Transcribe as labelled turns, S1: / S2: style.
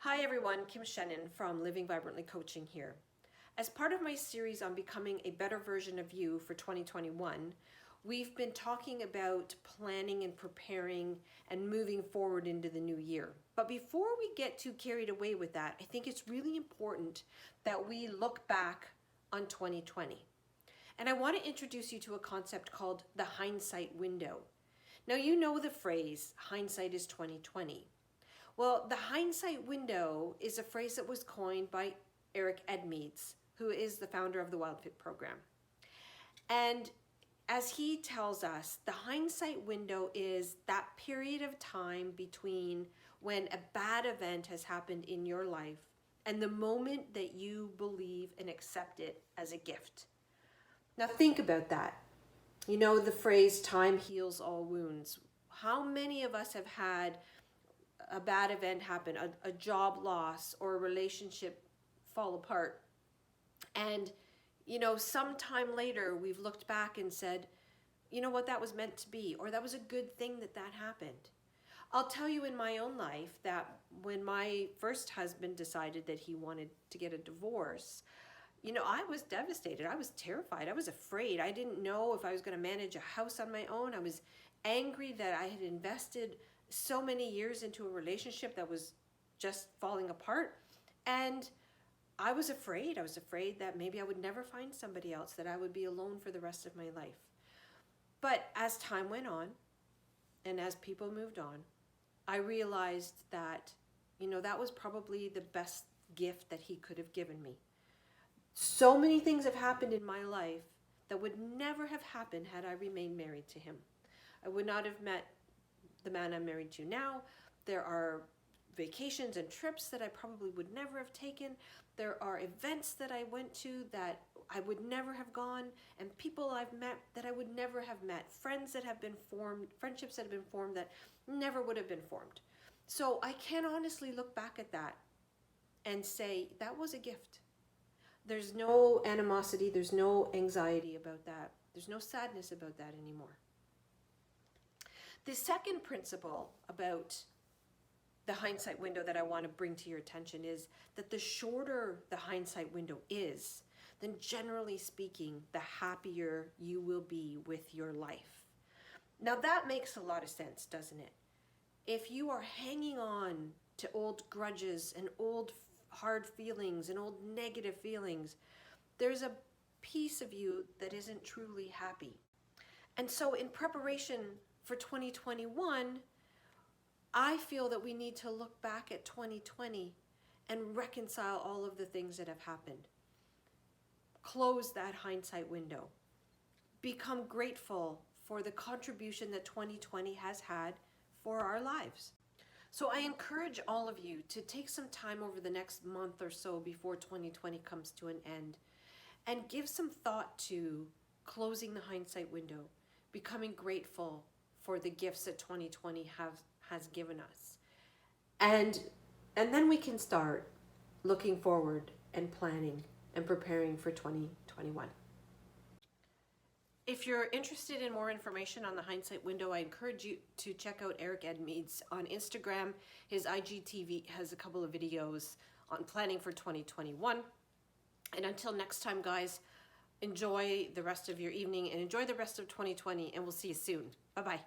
S1: Hi everyone, Kim Shannon from Living Vibrantly Coaching here. As part of my series on becoming a better version of you for 2021, we've been talking about planning and preparing and moving forward into the new year. But before we get too carried away with that, I think it's really important that we look back on 2020. And I want to introduce you to a concept called the hindsight window. Now you know the phrase, hindsight is 2020. Well, the hindsight window is a phrase that was coined by Eric Edmeades, who is the founder of the Wild Fit program. And as he tells us, the hindsight window is that period of time between when a bad event has happened in your life and the moment that you believe and accept it as a gift. Now think about that. You know the phrase, time heals all wounds. How many of us have had a bad event happen, a job loss or a relationship fall apart? And, sometime later we've looked back and said, you know what, that was meant to be, or that was a good thing that happened. I'll tell you in my own life that when my first husband decided that he wanted to get a divorce, I was devastated. I was terrified. I was afraid. I didn't know if I was going to manage a house on my own. I was angry that I had invested so many years into a relationship that was just falling apart. And I was afraid. I was afraid that maybe I would never find somebody else, that I would be alone for the rest of my life. But as time went on and as people moved on, I realized that, that was probably the best gift that he could have given me. So many things have happened in my life that would never have happened had I remained married to him. I would not have met the man I'm married to now. There are vacations and trips that I probably would never have taken. There are events that I went to that I would never have gone, and people I've met that I would never have met, friendships that have been formed that never would have been formed. So I can honestly look back at that and say that was a gift. There's no animosity, there's no anxiety about that. There's no sadness about that anymore. The second principle about the hindsight window that I want to bring to your attention is that the shorter the hindsight window is, then generally speaking, the happier you will be with your life. Now that makes a lot of sense, doesn't it? If you are hanging on to old grudges and old hard feelings and old negative feelings, there's a piece of you that isn't truly happy. And so in preparation for 2021, I feel that we need to look back at 2020 and reconcile all of the things that have happened. Close that hindsight window. Become grateful for the contribution that 2020 has had for our lives. So I encourage all of you to take some time over the next month or so before 2020 comes to an end and give some thought to closing the hindsight window, becoming grateful for the gifts that 2020 has given us. And then we can start looking forward and planning and preparing for 2021. If you're interested in more information on the hindsight window, I encourage you to check out Eric Edmeades on Instagram. His IGTV has a couple of videos on planning for 2021. And until next time, guys, enjoy the rest of your evening and enjoy the rest of 2020, and we'll see you soon. Bye-bye.